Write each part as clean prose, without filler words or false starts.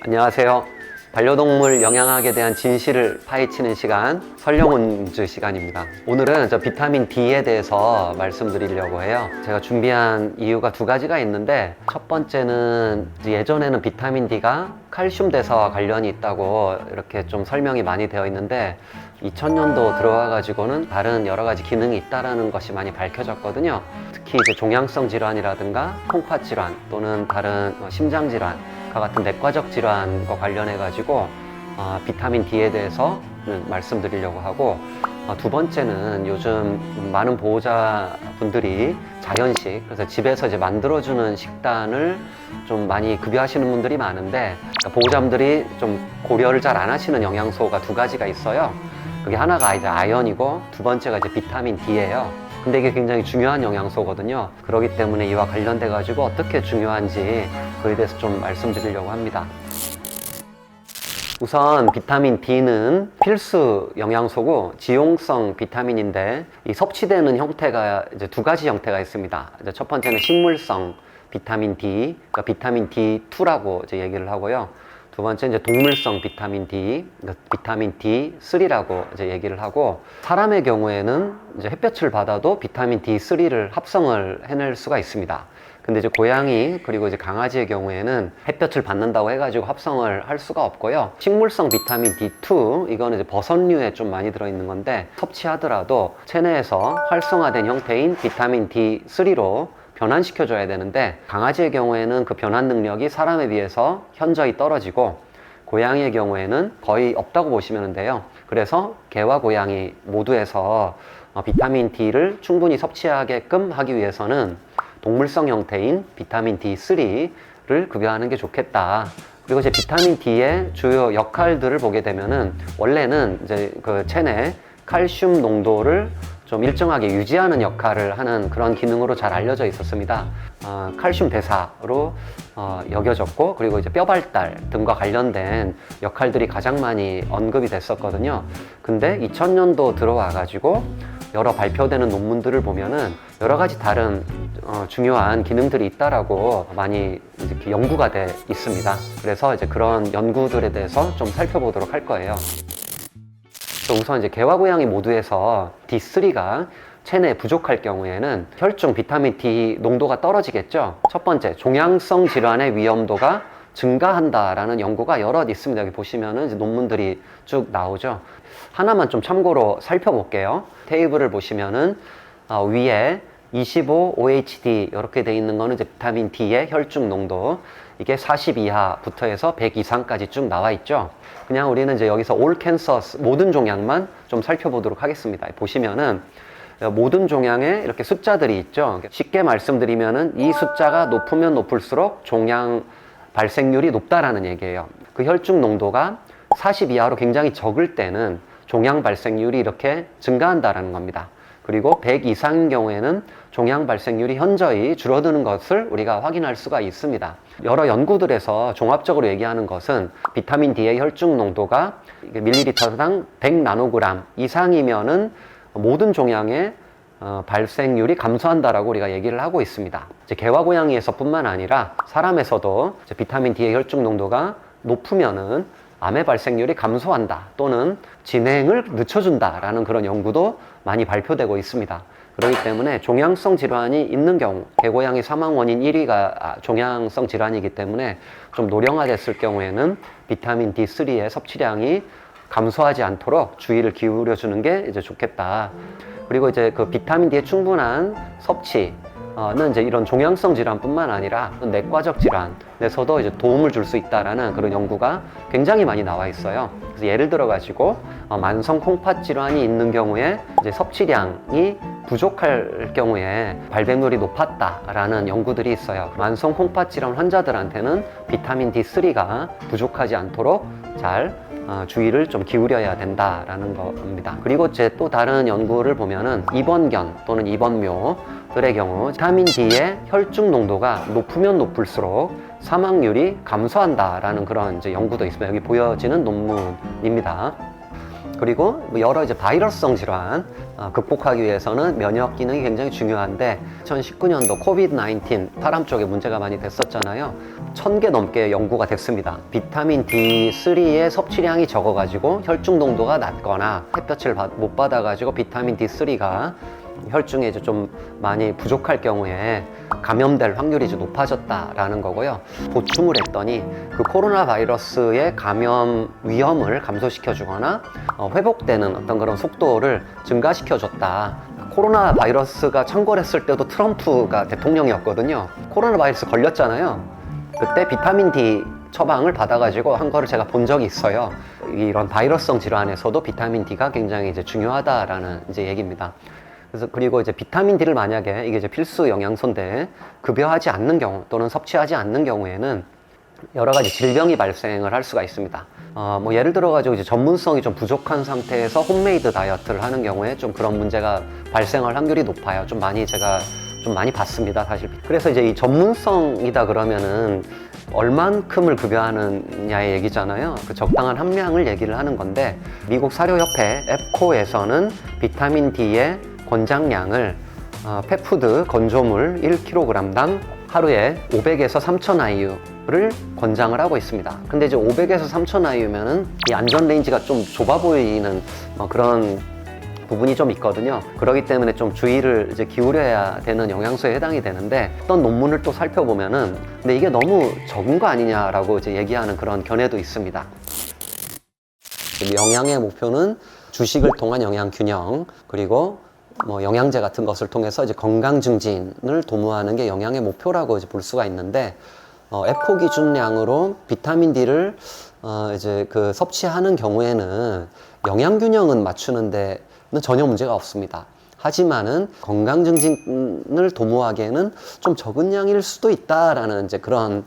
안녕하세요. 반려동물 영양학에 대한 진실을 파헤치는 시간, 설령운즈 시간입니다. 오늘은 비타민 D에 대해서 말씀드리려고 해요. 제가 준비한 이유가 두 가지가 있는데, 첫 번째는 예전에는 비타민 D가 칼슘 대사와 관련이 있다고 이렇게 좀 설명이 많이 되어 있는데, 2000년도 들어와 가지고는 다른 여러 가지 기능이 있다는 것이 많이 밝혀졌거든요. 특히 종양성 질환이라든가 콩팥 질환 또는 다른 심장 질환 같은 내과적 질환과 관련해 가지고 비타민 D에 대해서 말씀드리려고 하고, 두 번째는 요즘 많은 보호자분들이 자연식, 그래서 집에서 만들어주는 식단을 좀 많이 급여하시는 분들이 많은데, 보호자분들이 좀 고려를 잘 안 하시는 영양소가 두 가지가 있어요. 그게 하나가 아연이고 두 번째가 비타민 D예요. 근데 이게 굉장히 중요한 영양소거든요. 그렇기 때문에 이와 관련돼 가지고 어떻게 중요한지 그에 대해서 좀 말씀드리려고 합니다. 우선 비타민 D는 필수 영양소고 지용성 비타민인데, 이 섭취되는 형태가 두 가지 형태가 있습니다. 첫 번째는 식물성 비타민 D, 그러니까 비타민 D2라고 얘기를 하고요. 두 번째 동물성 비타민 D, 비타민 D3라고 얘기를 하고, 사람의 경우에는 햇볕을 받아도 비타민 D3를 합성을 해낼 수가 있습니다. 근데 고양이 그리고 강아지의 경우에는 햇볕을 받는다고 해가지고 합성을 할 수가 없고요. 식물성 비타민 D2, 이거는 버섯류에 좀 많이 들어있는 건데, 섭취하더라도 체내에서 활성화된 형태인 비타민 D3로 변환시켜줘야 되는데, 강아지의 경우에는 그 변환 능력이 사람에 비해서 현저히 떨어지고, 고양이의 경우에는 거의 없다고 보시면 돼요. 그래서 개와 고양이 모두에서 비타민 D를 충분히 섭취하게끔 하기 위해서는 동물성 형태인 비타민 D3를 급여하는 게 좋겠다. 그리고 비타민 D의 주요 역할들을 보게 되면은, 원래는 그 체내 칼슘 농도를 좀 일정하게 유지하는 역할을 하는 그런 기능으로 잘 알려져 있었습니다. 칼슘 대사로 여겨졌고, 그리고 뼈 발달 등과 관련된 역할들이 가장 많이 언급이 됐었거든요. 근데 2000년도 들어와 가지고 여러 발표되는 논문들을 보면은 여러 가지 다른 중요한 기능들이 있다라고 많이 이렇게 연구가 돼 있습니다. 그래서 그런 연구들에 대해서 좀 살펴보도록 할 거예요. 우선 개와 고양이 모두에서 D3가 체내에 부족할 경우에는 혈중 비타민 D 농도가 떨어지겠죠. 첫 번째, 종양성 질환의 위험도가 증가한다라는 연구가 여럿 있습니다. 여기 보시면은 논문들이 쭉 나오죠. 하나만 좀 참고로 살펴볼게요. 테이블을 보시면은 위에 25 OHD 이렇게 돼 있는 거는 비타민 D의 혈중 농도, 이게 40 이하부터 해서 100 이상까지 쭉 나와 있죠. 그냥 우리는 여기서 all cancers, 모든 종양만 좀 살펴보도록 하겠습니다. 보시면은 모든 종양에 이렇게 숫자들이 있죠. 쉽게 말씀드리면은 이 숫자가 높으면 높을수록 종양 발생률이 높다라는 얘기예요. 그 혈중 농도가 40 이하로 굉장히 적을 때는 종양 발생률이 이렇게 증가한다라는 겁니다. 그리고 100 이상인 경우에는 종양 발생률이 현저히 줄어드는 것을 우리가 확인할 수가 있습니다. 여러 연구들에서 종합적으로 얘기하는 것은 비타민 D의 혈중 농도가 밀리리터당 100나노그램 이상이면은 모든 종양의 발생률이 감소한다라고 우리가 얘기를 하고 있습니다. 개와 고양이에서 뿐만 아니라 사람에서도 비타민 D의 혈중 농도가 높으면은 암의 발생률이 감소한다, 또는 진행을 늦춰준다라는 그런 연구도 많이 발표되고 있습니다. 그렇기 때문에 종양성 질환이 있는 경우, 개고양이 사망 원인 1위가 종양성 질환이기 때문에 좀 노령화됐을 경우에는 비타민 D3의 섭취량이 감소하지 않도록 주의를 기울여 주는 게 좋겠다. 그리고 그 비타민 D의 충분한 섭취 는 이런 종양성 질환뿐만 아니라 내과적 질환에서도 도움을 줄 수 있다라는 그런 연구가 굉장히 많이 나와 있어요. 그래서 예를 들어 가지고 만성 콩팥 질환이 있는 경우에 섭취량이 부족할 경우에 발병률이 높았다라는 연구들이 있어요. 만성 콩팥 질환 환자들한테는 비타민 D3가 부족하지 않도록 잘 주의를 좀 기울여야 된다라는 겁니다. 그리고 또 다른 연구를 보면은 입원견 또는 입원묘들의 경우 비타민 D의 혈중 농도가 높으면 높을수록 사망률이 감소한다라는 그런 연구도 있습니다. 여기 보여지는 논문입니다. 그리고 뭐 여러 이제 바이러스성 질환 극복하기 위해서는 면역 기능이 굉장히 중요한데 2019년도 코비드-19 사람 쪽에 문제가 많이 됐었잖아요. 1000개 넘게 연구가 됐습니다. 비타민 D3의 섭취량이 적어가지고 혈중 농도가 낮거나 햇볕을 못 받아가지고 비타민 D3가 혈중에 이제 좀 많이 부족할 경우에 감염될 확률이 이제 높아졌다라는 거고요. 보충을 했더니 그 코로나 바이러스의 감염 위험을 감소시켜 주거나 회복되는 어떤 그런 속도를 증가시켜 줬다. 코로나 바이러스가 창궐했을 때도 트럼프가 대통령이었거든요. 코로나 바이러스 걸렸잖아요. 그때 비타민 D 처방을 받아가지고 한 거를 제가 본 적이 있어요. 이런 바이러스성 질환에서도 비타민 D가 굉장히 이제 중요하다라는 이제 얘기입니다. 그래서 그리고 이제 비타민 D를 만약에 이게 이제 필수 영양소인데 급여하지 않는 경우 또는 섭취하지 않는 경우에는 여러 가지 질병이 발생을 할 수가 있습니다. 뭐 예를 들어 가지고 이제 전문성이 좀 부족한 상태에서 홈메이드 다이어트를 하는 경우에 좀 그런 문제가 발생할 확률이 높아요. 제가 좀 많이 봤습니다, 사실. 그래서 이제 이 전문성이다 그러면은 얼만큼을 급여하느냐의 얘기잖아요. 그 적당한 함량을 얘기를 하는 건데 미국 사료협회 에프코에서는 비타민 D의 권장량을 펫푸드 건조물 1kg당 하루에 500에서 3000 IU를 권장을 하고 있습니다. 근데 이제 500에서 3000 IU면은 이 안전 레인지가 좀 좁아 보이는 그런 부분이 좀 있거든요. 그렇기 때문에 좀 주의를 이제 기울여야 되는 영양소에 해당이 되는데 어떤 논문을 또 살펴보면은 근데 이게 너무 적은 거 아니냐라고 이제 얘기하는 그런 견해도 있습니다. 영양의 목표는 주식을 통한 영양 균형 그리고 뭐 영양제 같은 것을 통해서 이제 건강 증진을 도모하는 게 영양의 목표라고 이제 볼 수가 있는데 에코 기준량으로 비타민 D를 이제 그 섭취하는 경우에는 영양 균형은 맞추는 데는 전혀 문제가 없습니다. 하지만은 건강 증진을 도모하기에는 좀 적은 양일 수도 있다라는 이제 그런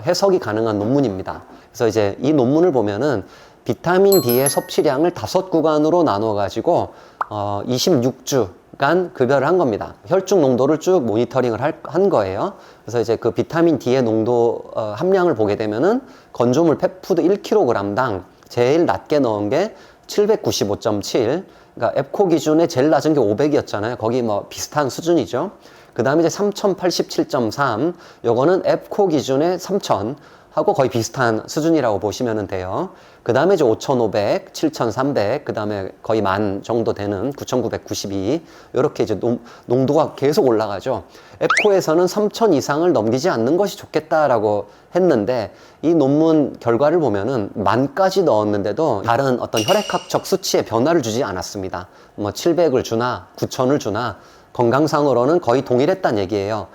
해석이 가능한 논문입니다. 그래서 이제 이 논문을 보면은 비타민 D의 섭취량을 5구간으로 나눠 가지고 26주간 급여를 한 겁니다. 혈중 농도를 쭉 모니터링을 한 거예요. 그래서 이제 그 비타민 D의 농도 함량을 보게 되면은 건조물 펫푸드 1kg당 제일 낮게 넣은 게 795.7. 그러니까 에프코 기준에 제일 낮은 게 500이었잖아요. 거기 뭐 비슷한 수준이죠. 그 다음에 이제 3087.3. 요거는 에프코 기준에 3000 하고 거의 비슷한 수준이라고 보시면 돼요. 그 다음에 이제 5500, 7300, 그 다음에 거의 10,000 정도 되는 9992. 이렇게 이제 농도가 계속 올라가죠. 에코에서는 3000 이상을 넘기지 않는 것이 좋겠다라고 했는데 이 논문 결과를 보면은 10,000까지 넣었는데도 다른 어떤 혈액학적 수치에 변화를 주지 않았습니다. 뭐 700을 주나 9000을 주나 건강상으로는 거의 동일했다는 얘기예요.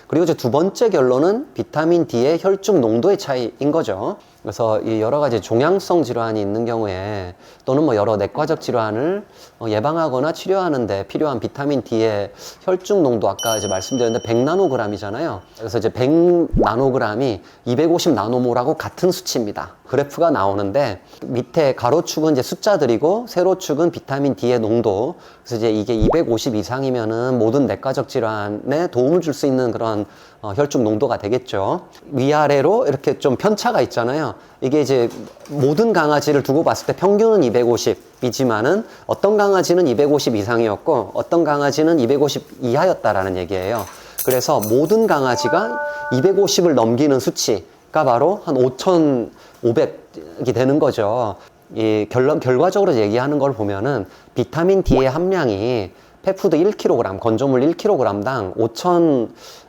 그리고 이제 두 번째 결론은 비타민 D의 혈중 농도의 차이인 거죠. 그래서 이 여러 가지 종양성 질환이 있는 경우에 또는 뭐 여러 내과적 질환을 예방하거나 치료하는데 필요한 비타민 D의 혈중 농도 아까 이제 말씀드렸는데 100나노그램이잖아요. 그래서 이제 100나노그램이 250나노몰하고 같은 수치입니다. 그래프가 나오는데 밑에 가로축은 이제 숫자들이고 세로축은 비타민 D의 농도. 그래서 이제 이게 250 이상이면은 모든 내과적 질환에 도움을 줄 수 있는 그런 혈중 농도가 되겠죠. 위아래로 이렇게 좀 편차가 있잖아요. 이게 이제 모든 강아지를 두고 봤을 때 평균은 250이지만은 어떤 강아지는 250 이상이었고 어떤 강아지는 250 이하였다라는 얘기예요. 그래서 모든 강아지가 250을 넘기는 수치가 바로 한 5,500이 되는 거죠. 이 결과적으로 얘기하는 걸 보면은 비타민 D의 함량이 펫푸드 1kg, 건조물 1kg당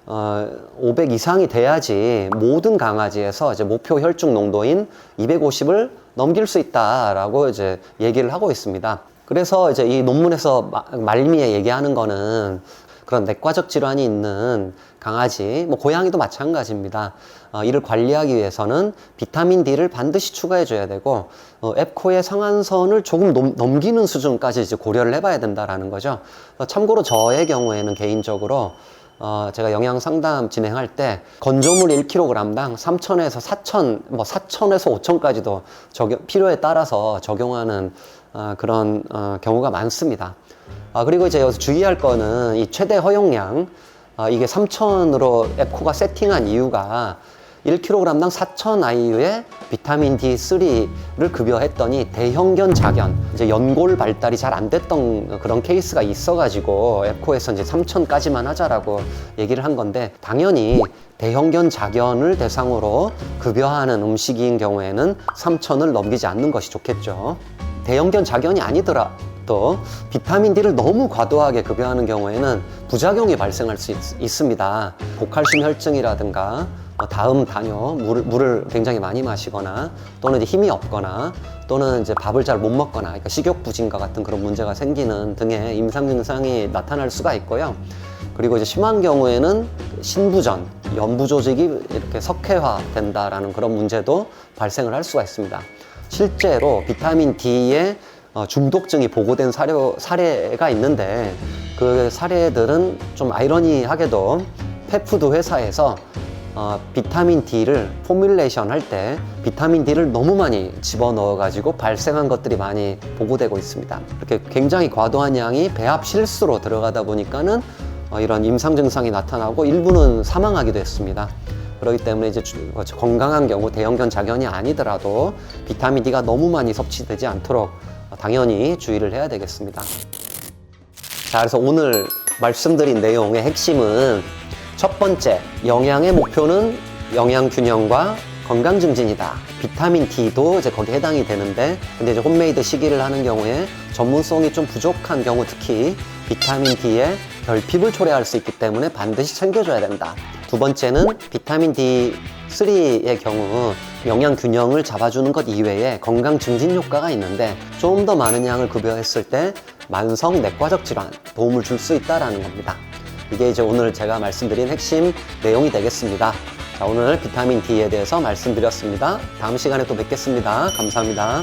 5,500 이상이 돼야지 모든 강아지에서 이제 목표 혈중 농도인 250을 넘길 수 있다라고 이제 얘기를 하고 있습니다. 그래서 이제 이 논문에서 말미에 얘기하는 거는 그런 내과적 질환이 있는 강아지, 뭐 고양이도 마찬가지입니다. 이를 관리하기 위해서는 비타민 D를 반드시 추가해 줘야 되고 에프코의 상한선을 조금 넘기는 수준까지 이제 고려를 해봐야 된다라는 거죠. 참고로 저의 경우에는 개인적으로 제가 영양 상담 진행할 때 건조물 1kg당 3,000에서 4,000, 뭐 4,000에서 5,000까지도 필요에 따라서 적용하는 그런 경우가 많습니다. 그리고 이제 여기서 주의할 거는 이 최대 허용량, 이게 3,000으로 에코가 세팅한 이유가 1kg당 4,000 IU의 비타민 D3를 급여했더니 대형견 자견, 이제 연골 발달이 잘 안 됐던 그런 케이스가 있어가지고 에코에서 이제 3,000까지만 하자라고 얘기를 한 건데, 당연히 대형견 자견을 대상으로 급여하는 음식인 경우에는 3,000을 넘기지 않는 것이 좋겠죠. 대형견 자견이 아니더라도 비타민 D를 너무 과도하게 급여하는 경우에는 부작용이 발생할 수 있습니다. 고칼슘 혈증이라든가 다음 단요, 물을 굉장히 많이 마시거나, 또는 이제 힘이 없거나, 또는 이제 밥을 잘 못 먹거나, 그러니까 식욕부진과 같은 그런 문제가 생기는 등의 임상 증상이 나타날 수가 있고요. 그리고 이제 심한 경우에는 신부전, 연부 조직이 이렇게 석회화된다라는 그런 문제도 발생을 할 수가 있습니다. 실제로 비타민 D의 중독증이 보고된 사례가 있는데, 그 사례들은 좀 아이러니하게도 펫푸드 회사에서 비타민 D를 포뮬레이션 할 때 비타민 D를 너무 많이 집어넣어 가지고 발생한 것들이 많이 보고되고 있습니다. 이렇게 굉장히 과도한 양이 배합 실수로 들어가다 보니까는 이런 임상 증상이 나타나고 일부는 사망하기도 했습니다. 그렇기 때문에 이제 건강한 경우 대형견 자견이 아니더라도 비타민 D가 너무 많이 섭취되지 않도록 당연히 주의를 해야 되겠습니다. 자, 그래서 오늘 말씀드린 내용의 핵심은, 첫 번째, 영양의 목표는 영양 균형과 건강 증진이다. 비타민 D도 이제 거기에 해당이 되는데, 근데 이제 홈메이드 식이를 하는 경우에 전문성이 좀 부족한 경우, 특히 비타민 D에 결핍을 초래할 수 있기 때문에 반드시 챙겨줘야 된다. 두 번째는 비타민 D3의 경우 영양 균형을 잡아주는 것 이외에 건강 증진 효과가 있는데, 좀 더 많은 양을 급여했을 때 만성 내과적 질환 도움을 줄 수 있다는 겁니다. 이게 이제 오늘 제가 말씀드린 핵심 내용이 되겠습니다. 자, 오늘 비타민 D에 대해서 말씀드렸습니다. 다음 시간에 또 뵙겠습니다. 감사합니다.